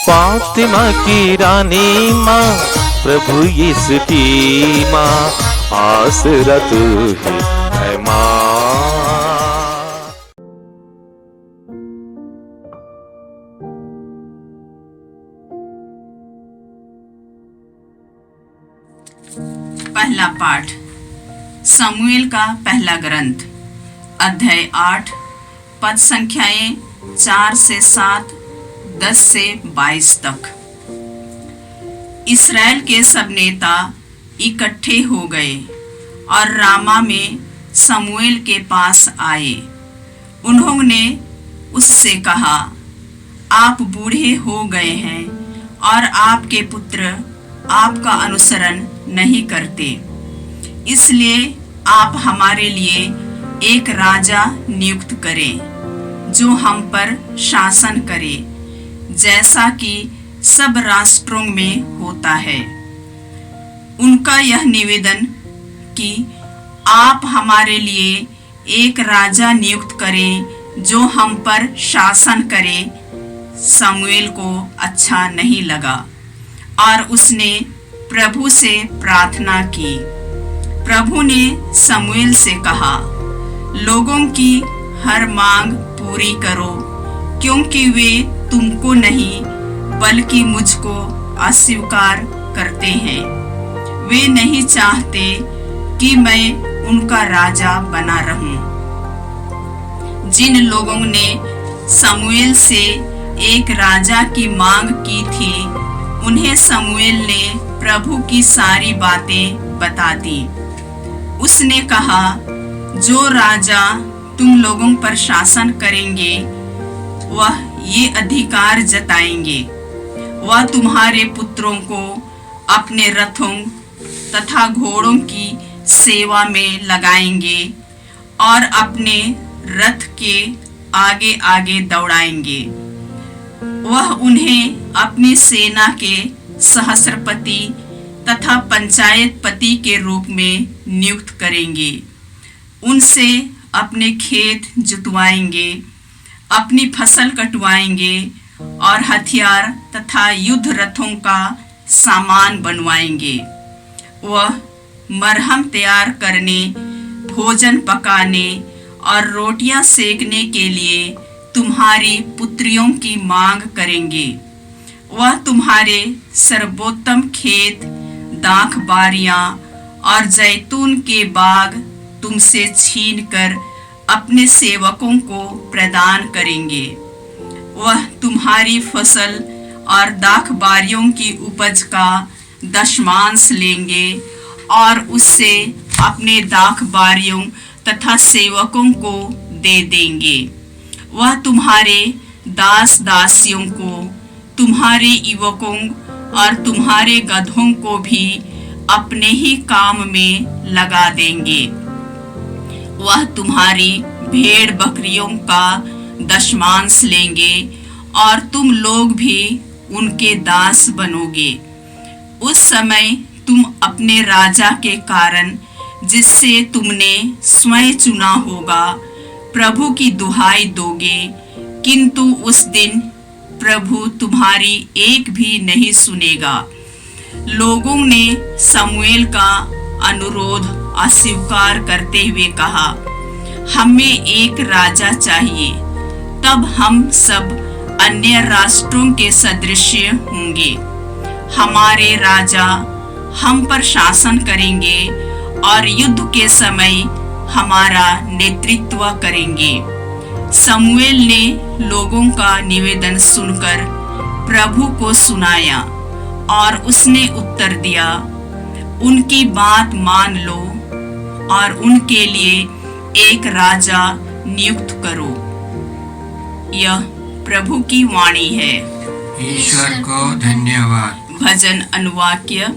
फातिमा की रानी माँ, प्रभु यीशु की माँ, आसरा तू ही है माँ। पहला पाठ समूएल का पहला ग्रंथ, अध्याय 8, पद संख्याएं 4 से 7, 10 से 22 तक। इस्राएल के सब नेता इकट्ठे हो गए और रामा में समूएल के पास आए। उन्होंने उससे कहा, आप बूढ़े हो गए हैं और आपके पुत्र आपका अनुसरण नहीं करते, इसलिए आप हमारे लिए एक राजा नियुक्त करें जो हम पर शासन करे, जैसा कि सब राष्ट्रों में होता है। उनका यह निवेदन कि आप हमारे लिए एक राजा नियुक्त करें जो हम पर शासन करे, समूएल को अच्छा नहीं लगा और उसने प्रभु से प्रार्थना की। प्रभु ने समूएल से कहा, लोगों की हर मांग पूरी करो, क्योंकि वे तुमको नहीं बल्कि मुझको अस्वीकार करते हैं। वे नहीं चाहते कि मैं उनका राजा बना रहूं। जिन लोगों ने समूएल से एक राजा की मांग की थी, उन्हें समूएल ने प्रभु की सारी बातें बता दी। उसने कहा, जो राजा तुम लोगों पर शासन करेंगे वह ये अधिकार जताएंगे, वह तुम्हारे पुत्रों को अपने रथों तथा घोड़ों की सेवा में लगाएंगे और अपने रथ के आगे आगे दौड़ाएंगे। वह उन्हें अपनी सेना के सहस्त्रपति तथा पंचायतपति के रूप में नियुक्त करेंगे। उनसे अपने खेत जुतवाएंगे, अपनी फसल कटवाएंगे और हथियार तथा युद्ध रथों का सामान बनवाएंगे। वह मरहम तैयार करने, भोजन पकाने और रोटियां सेकने के लिए तुम्हारी पुत्रियों की मांग करेंगे। वह तुम्हारे सर्वोत्तम खेत, दाख बारियां और जैतून के बाग तुमसे छीनकर अपने सेवकों को प्रदान करेंगे। वह तुम्हारी फसल और दाख बारियों की उपज का दशमांश लेंगे और उससे अपने दाख बारियों तथा सेवकों को दे देंगे। वह तुम्हारे दास दासियों को, तुम्हारे युवकों और तुम्हारे गधों को भी अपने ही काम में लगा देंगे। वह तुम्हारी भेड़ बकरियों का दशमांश लेंगे और तुम लोग भी उनके दास बनोगे। उस समय तुम अपने राजा के कारण, जिससे तुमने स्वयं चुना होगा, प्रभु की दुहाई दोगे, किंतु उस दिन प्रभु तुम्हारी एक भी नहीं सुनेगा। लोगों ने समूएल का अनुरोध अस्वीकार करते हुए कहा, हमें एक राजा चाहिए, तब हम सब अन्य राष्ट्रों के सदृश होंगे। हमारे राजा हम पर शासन करेंगे और युद्ध के समय हमारा नेतृत्व करेंगे। समूएल ने लोगों का निवेदन सुनकर प्रभु को सुनाया और उसने उत्तर दिया, उनकी बात मान लो और उनके लिए एक राजा नियुक्त करो। यह प्रभु की वाणी है। ईश्वर को धन्यवाद। भजन अनुवाक्य।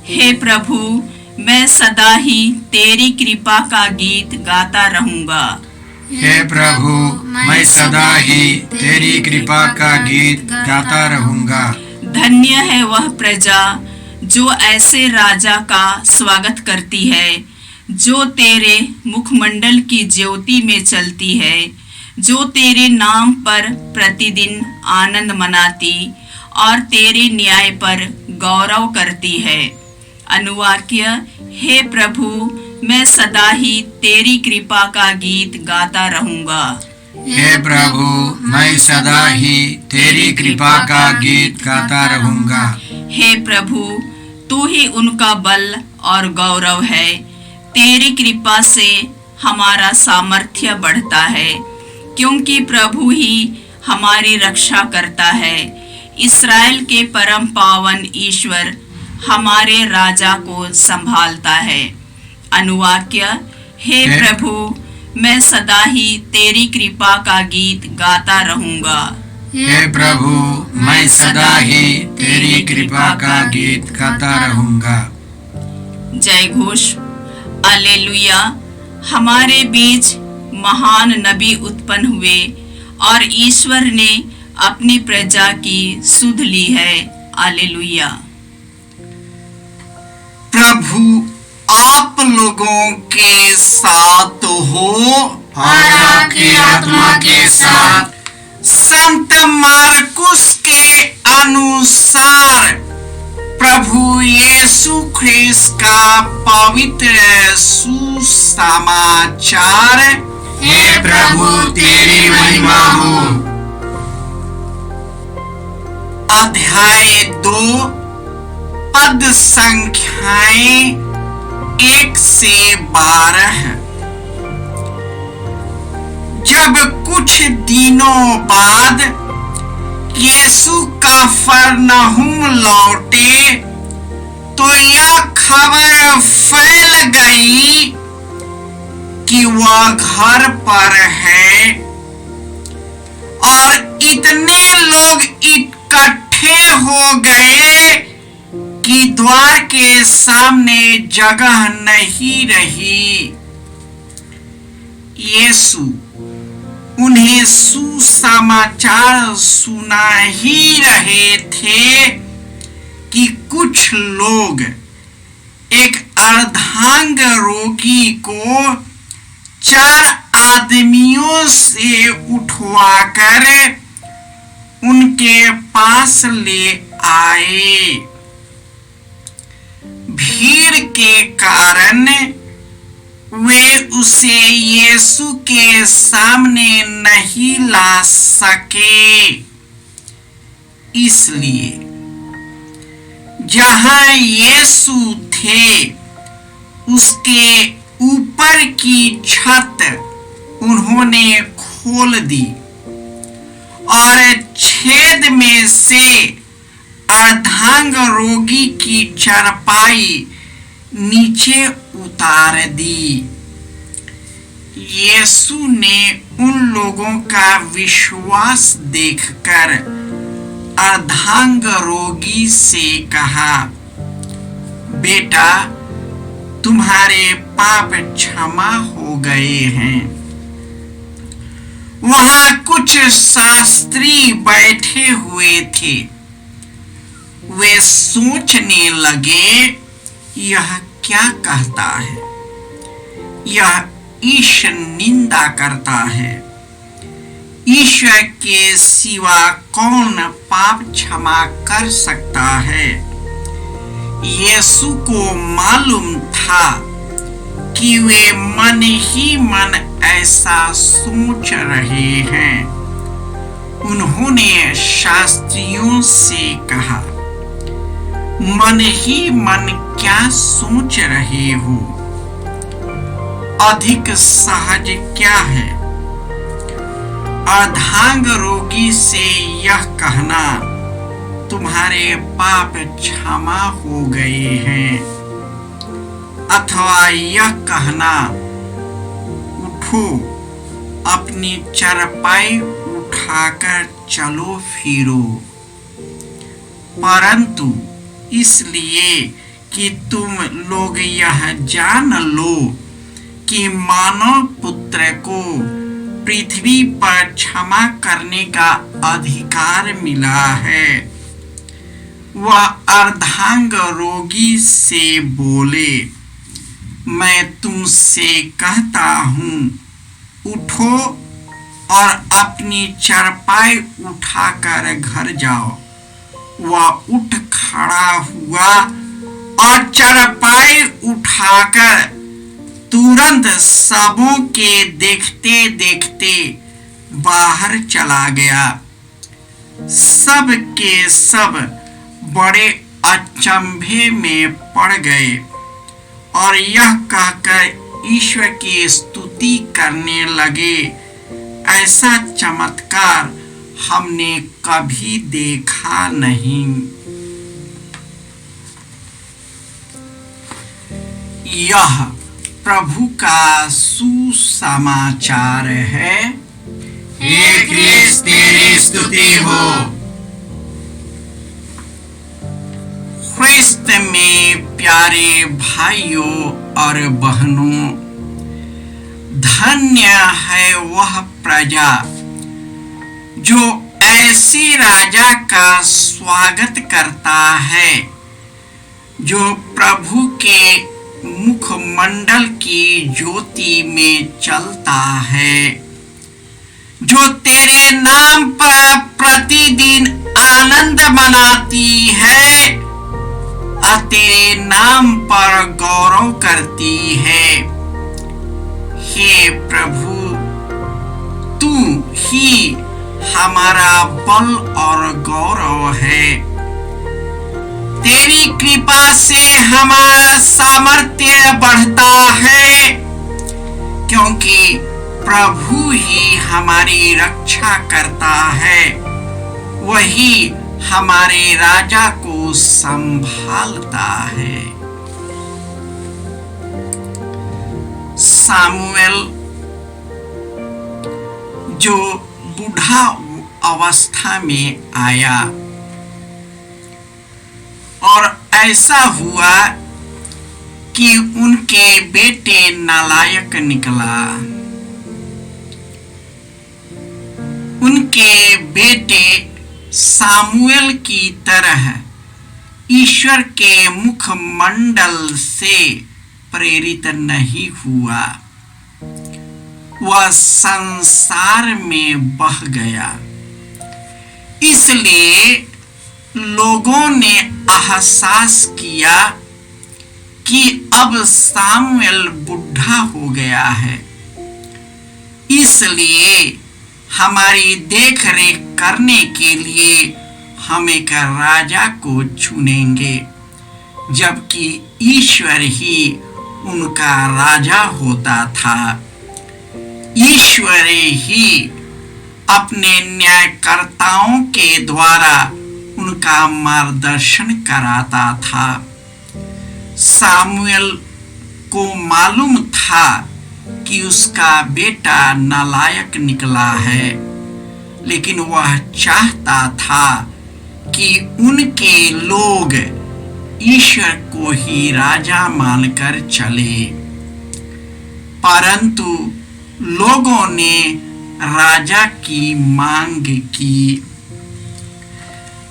हे प्रभु, मैं सदा ही तेरी कृपा का गीत गाता रहूंगा। हे प्रभु, मैं सदा ही तेरी कृपा का गीत गाता रहूंगा। धन्य है वह प्रजा जो ऐसे राजा का स्वागत करती है, जो तेरे मुखमंडल की ज्योति में चलती है, जो तेरे नाम पर प्रतिदिन आनंद मनाती और तेरे न्याय पर गौरव करती है। अनुवाक्य, हे प्रभु, मैं सदा ही तेरी कृपा का गीत गाता रहूंगा। हे प्रभु, मैं सदा ही तेरी कृपा का गीत गाता रहूंगा। हे प्रभु, तू ही उनका बल और गौरव है। तेरी कृपा से हमारा सामर्थ्य बढ़ता है, क्योंकि प्रभु ही हमारी रक्षा करता है। इस्राएल के परम पावन ईश्वर हमारे राजा को संभालता है। अनुवाक्य, हे प्रभु, मैं सदा ही तेरी कृपा का गीत गाता रहूंगा। हे प्रभु, मैं सदा ही तेरी कृपा का गीत गाता रहूंगा। जय घोष। हालेलुया। हमारे बीच महान नबी उत्पन्न हुए और ईश्वर ने अपनी प्रजा की सुध ली है। हालेलुया। प्रभु आप लोगों के साथ हो और आपकी आत्मा के साथ। संत मार्कुस के अनुसार प्रभु यीशु ख्रिस्त का पवित्र सुसमाचार। हे प्रभु, तेरी महिमा हो। अध्याय 2 पद संख्याएं 1 से 12। जब कुछ दिनों बाद यीशु कफरनहूम लौटे तो यह खबर फैल गई कि वह घर पर है, और इतने लोग इकट्ठे हो गए कि द्वार के सामने जगह नहीं रही। यीशु उन्हें सुसमाचार सुना ही रहे थे कि कुछ लोग एक अर्धांग रोगी को 4 आदमियों से उठवाकर उनके पास ले आए। भीड़ के कारण वे उसे यीशु के सामने नहीं ला सके, इसलिए जहां यीशु थे उसके ऊपर की छत उन्होंने खोल दी और छेद में से अर्धांग रोगी की चारपाई नीचे उतार दी। यीशु ने उन लोगों का विश्वास देखकर अर्धांग रोगी से कहा, बेटा, तुम्हारे पाप क्षमा हो गए हैं। वहां कुछ शास्त्री बैठे हुए थे। वे सोचने लगे, यह क्या कहता है? यह ईश निंदा करता है। ईश्वर के सिवा कौन पाप क्षमा कर सकता है? यीशु को मालूम था कि वे मन ही मन ऐसा सोच रहे हैं। उन्होंने शास्त्रियों से कहा, मन ही मन क्या सोच रहे हो? अधिक सहज क्या है, अर्धांग रोगी से यह कहना, तुम्हारे पाप क्षमा हो गए हैं, अथवा यह कहना, उठो, अपनी चारपाई उठाकर चलो फिरो। परंतु इसलिए कि तुम लोग यह जान लो कि मानव पुत्र को पृथ्वी पर क्षमा करने का अधिकार मिला है। वह अर्धांग रोगी से बोले, मैं तुमसे कहता हूँ, उठो और अपनी चारपाई उठाकर घर जाओ। वह उठ खड़ा हुआ और चरपाई उठाकर तुरंत सबों के देखते देखते बाहर चला गया। सब के सब बड़े अचंभे में पड़ गए और यह कहकर ईश्वर की स्तुति करने लगे, ऐसा चमत्कार हमने कभी देखा नहीं। यह प्रभु का सुसमाचार है। हे क्रिस्त तेरी स्तुति हो। ख्रिस्त में प्यारे भाइयों और बहनों, धन्य है वह प्रजा जो ऐसे राजा का स्वागत करता है, जो प्रभु के मुखमंडल की ज्योति में चलता है, जो तेरे नाम पर प्रतिदिन आनंद मनाती है और तेरे नाम पर गौरव करती है। हे प्रभु, तू ही हमारा बल और गौरव है। तेरी कृपा से हमारा सामर्थ्य बढ़ता है, क्योंकि प्रभु ही हमारी रक्षा करता है। वही हमारे राजा को संभालता है। सामुएल जो बूढ़ा अवस्था में आया और ऐसा हुआ कि उनके बेटे नालायक निकला। उनके बेटे सामुएल की तरह ईश्वर के मुखमंडल से प्रेरित नहीं हुआ, वह संसार में बह गया। इसलिए लोगों ने एहसास किया कि अब सामुएल बुढ़ा हो गया है, इसलिए हमारी देख रेख करने के लिए हम एक राजा को चुनेंगे, जबकि ईश्वर ही उनका राजा होता था। ईश्वर ही अपने न्यायकर्ताओं के द्वारा उनका मार्गदर्शन कराता था। सामुएल को मालूम था कि उसका बेटा नालायक निकला है, लेकिन वह चाहता था कि उनके लोग ईश्वर को ही राजा मानकर चले, परंतु लोगों ने राजा की मांग की।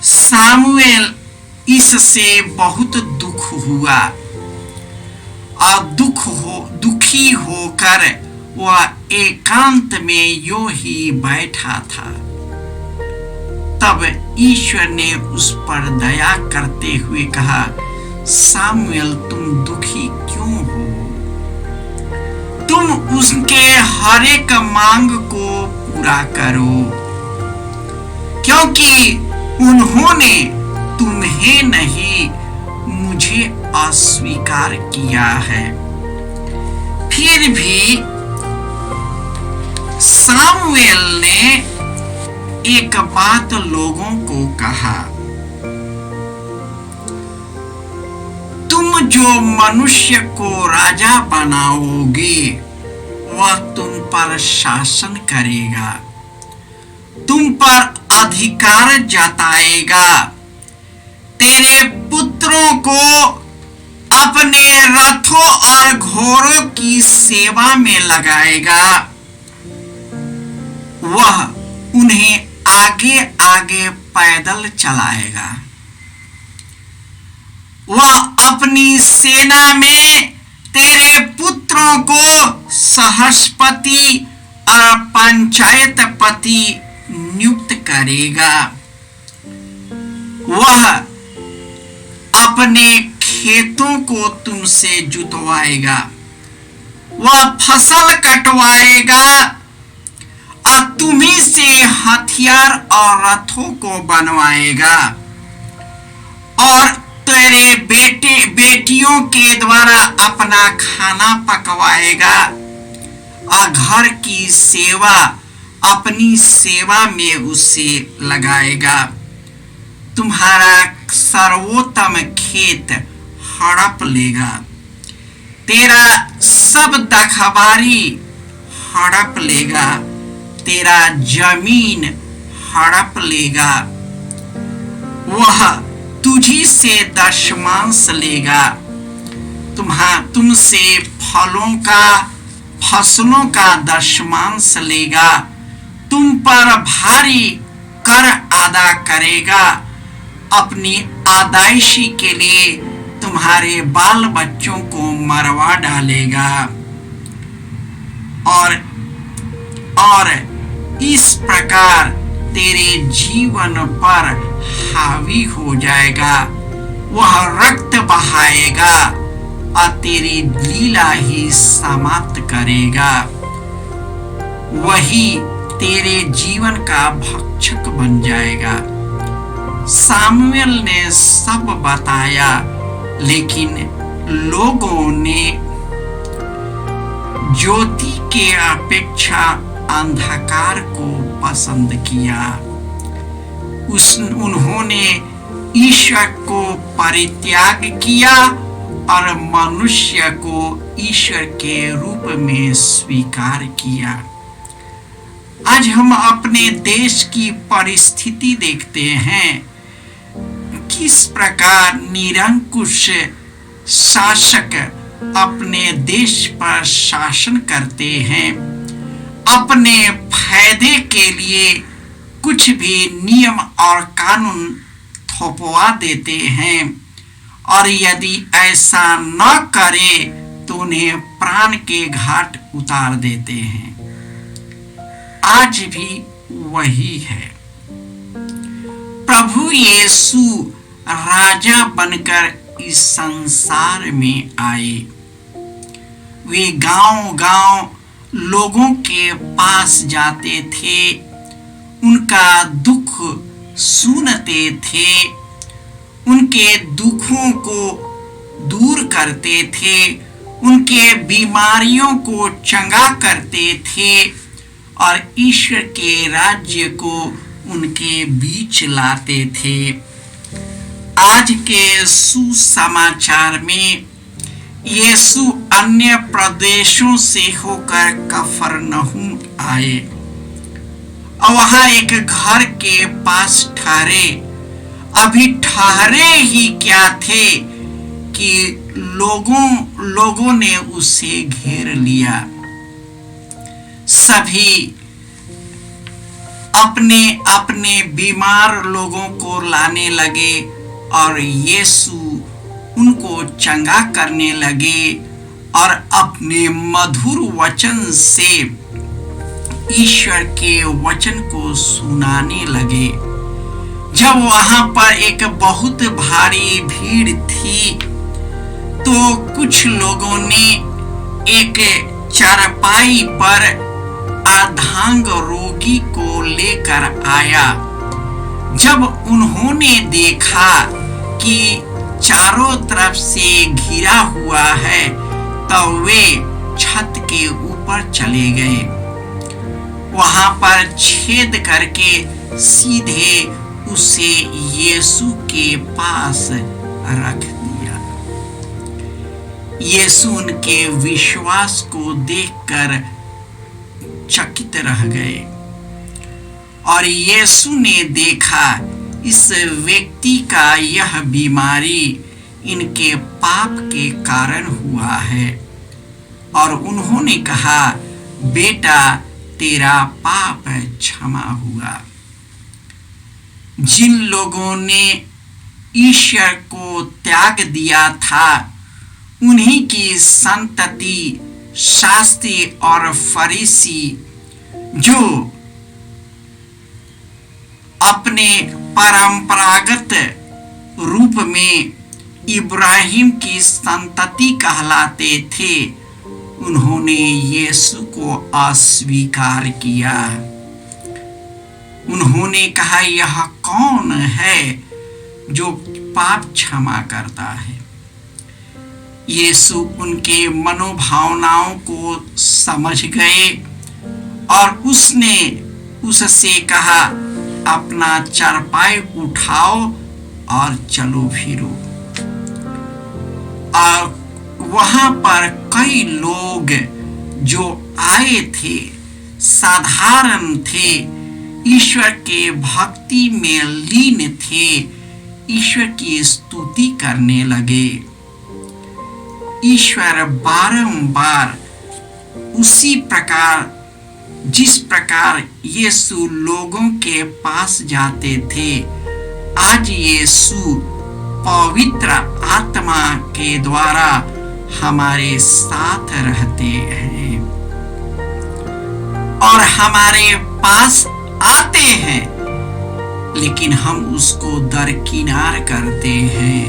सामुएल इससे बहुत दुख हुआ और दुखी होकर वह एकांत में यूं ही बैठा था। तब ईश्वर ने उस पर दया करते हुए कहा, सामुएल तुम दुखी क्यों हो? तुम उसके हर एक मांग को पूरा करो, क्योंकि उन्होंने तुम्हें नहीं मुझे अस्वीकार किया है। फिर भी सामुएल ने एक बात लोगों को कहा, तुम जो मनुष्य को राजा बनाओगे वह तुम पर शासन करेगा, तुम पर अधिकार जताएगा, तेरे पुत्रों को अपने रथों और घोड़ों की सेवा में लगाएगा, वह उन्हें आगे आगे पैदल चलाएगा, वह अपनी सेना में तेरे पुत्रों को सहस्पति और पंचायतपति नियुक्त करेगा, वह वह अपने खेतों को तुमसे जुतवाएगा, वह फसल कटवाएगा और तुम्ही से हथियार और रथों को बनवाएगा और तेरे बेटियों के द्वारा अपना खाना पकवाएगा और घर की सेवा अपनी सेवा में उसे लगाएगा। तुम्हारा सर्वोत्तम खेत हड़प लेगा, तेरा सब दखबारी हड़प लेगा, तेरा जमीन हड़प लेगा। वह तुझी से दशमांश लेगा, तुमसे फसलों का दशमांश लेगा, तुम पर भारी कर अदा करेगा। अपनी आदाइशी के लिए तुम्हारे बाल बच्चों को मरवा डालेगा और इस प्रकार तेरे जीवन पर हावी हो जाएगा। वह रक्त बहाएगा और तेरी लीला ही समाप्त करेगा। वही तेरे जीवन का भक्षक बन जाएगा। सामुएल ने सब बताया, लेकिन लोगों ने ज्योति के अपेक्षा अंधकार को पसंद किया। उन्होंने ईश्वर को परित्याग किया और मनुष्य को ईश्वर के रूप में स्वीकार किया। आज हम अपने देश की परिस्थिति देखते हैं, किस प्रकार निरंकुश शासक अपने देश पर शासन करते हैं, अपने फायदे के लिए कुछ भी नियम और कानून थोपवा देते हैं और यदि ऐसा न करे तो उन्हें प्राण के घाट उतार देते हैं। आज भी वही है। प्रभु यीशु राजा बनकर इस संसार में आए। वे गांव-गांव लोगों के पास जाते थे, उनका दुख सुनते थे, उनके दुखों को दूर करते थे, उनके बीमारियों को चंगा करते थे और ईश्वर के राज्य को उनके बीच लाते थे। आज के सुसमाचार में यीशु अन्य प्रदेशों से होकर कफरनहूम आए और वहां एक घर के पास ठहरे। अभी ठहरे ही क्या थे कि लोगों ने उसे घेर लिया। सभी अपने अपने बीमार लोगों को लाने लगे और यीशु उनको चंगा करने लगे और अपने मधुर वचन से ईश्वर के वचन को सुनाने लगे। जब वहां पर एक बहुत भारी भीड़ थी तो कुछ लोगों ने एक चारपाई पर अर्धांग रोगी को लेकर आया। जब उन्होंने देखा कि चारों तरफ से घिरा हुआ है तो वे छत के ऊपर चले गए। वहां पर छेद करके सीधे उसे यीशु के पास रख दिया। यीशु उनके विश्वास को देखकर चकित रह गए और यीशु ने देखा इस व्यक्ति का यह बीमारी इनके पाप के कारण हुआ है और उन्होंने कहा, बेटा तेरा पाप क्षमा हुआ। जिन लोगों ने ईश्वर को त्याग दिया था उन्हीं की संतति शास्त्री और फरीसी जो अपने परंपरागत रूप में इब्राहिम की संतति कहलाते थे, उन्होंने यीशु को अस्वीकार किया। उन्होंने कहा, यह कौन है जो पाप क्षमा करता है? यीशु उनके मनोभावनाओं को समझ गए और उसने उससे कहा, अपना चारपाई उठाओ और चलो फिरो। और वहां पर कई लोग जो आए थे, साधारण थे, ईश्वर के भक्ति में लीन थे, ईश्वर की स्तुति करने लगे। ईश्वर बारंबार उसी प्रकार जिस प्रकार यीशु लोगों के पास जाते थे, आज यीशु पवित्र आत्मा के द्वारा हमारे साथ रहते हैं और हमारे पास आते हैं, लेकिन हम उसको दरकिनार करते हैं।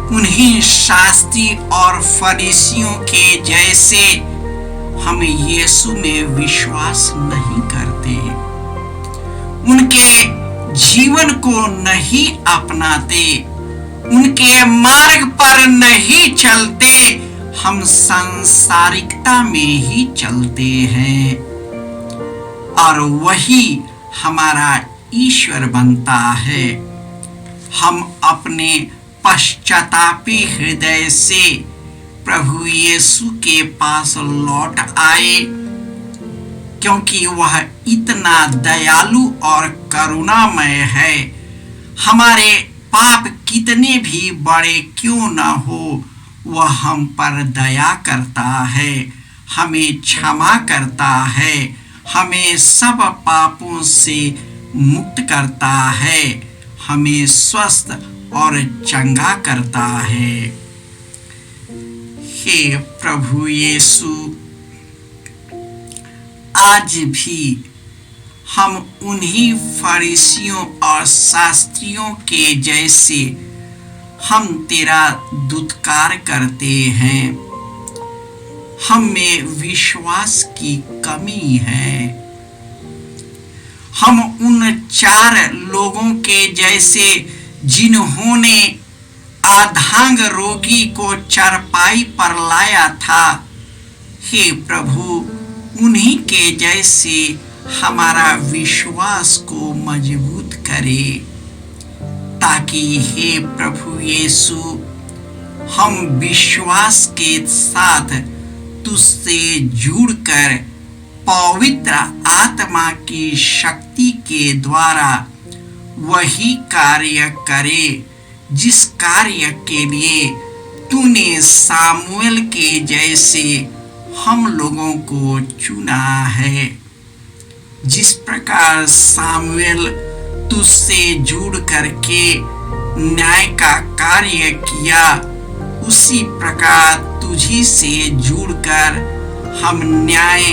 उन्हीं शास्त्री और फरीसियों के जैसे हम यीशु में विश्वास नहीं करते, उनके जीवन को नहीं अपनाते, उनके मार्ग पर नहीं चलते, हम सांसारिकता में ही चलते हैं और वही हमारा ईश्वर बनता है। हम अपने पश्चातापी हृदय से प्रभु यीशु के पास लौट आए, क्योंकि वह इतना दयालु और करुणामय है। हमारे पाप कितने भी बड़े क्यों न हो, वह हम पर दया करता है, हमें क्षमा करता है, हमें सब पापों से मुक्त करता है, हमें स्वस्थ और चंगा करता है। हे प्रभु यीशु, आज भी हम उन्हीं फरीसियों और शास्त्रियों के जैसे हम तेरा दुत्कार करते हैं। हम में विश्वास की कमी है। हम उन 4 लोगों के जैसे जिन्होंने अर्धांग रोगी को चारपाई पर लाया था, हे प्रभु, उन्हीं के जैसे हमारा विश्वास को मजबूत करे, ताकि हे प्रभु यीशु, हम विश्वास के साथ तुझसे जुड़कर पवित्र आत्मा की शक्ति के द्वारा वही कार्य करे जिस कार्य के लिए तूने सामुएल के जैसे हम लोगों को चुना है। जिस प्रकार सामुएल तुझसे जुड़ करके न्याय का कार्य किया, उसी प्रकार तुझी से जुड़कर हम न्याय,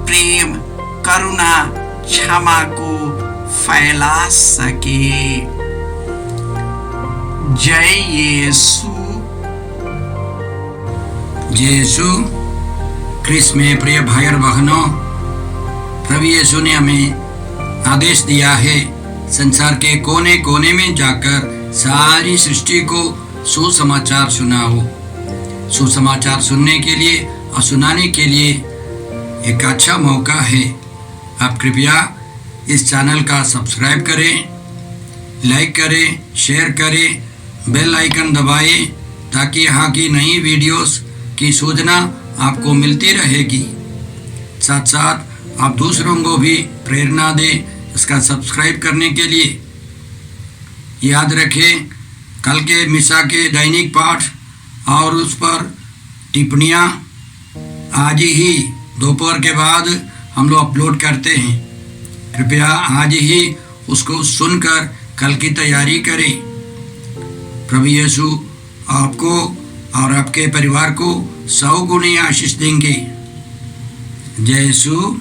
प्रेम, करुणा, क्षमा को फैला सके। जय यीशु। यीशु क्रिस्त में प्रिय भाई और बहनों, प्रभु यीशु ने हमें आदेश दिया है संसार के कोने कोने में जाकर सारी सृष्टि को सुसमाचार सुनाओ। सुसमाचार सुनने के लिए और सुनाने के लिए एक अच्छा मौका है। आप कृपया इस चैनल का सब्सक्राइब करें, लाइक करें, शेयर करें, बेल आइकन दबाएं, ताकि यहाँ की नई वीडियोस की सूचना आपको मिलती रहेगी। साथ साथ आप दूसरों को भी प्रेरणा दें इसका सब्सक्राइब करने के लिए। याद रखें, कल के मिसा के दैनिक पाठ और उस पर टिप्पणियाँ आज ही दोपहर के बाद हम लोग अपलोड करते हैं। कृपया आज ही उसको सुनकर कल की तैयारी करें। प्रभु यीशु आपको और आपके परिवार को 100 गुनी आशीष देंगे। जय यीशु।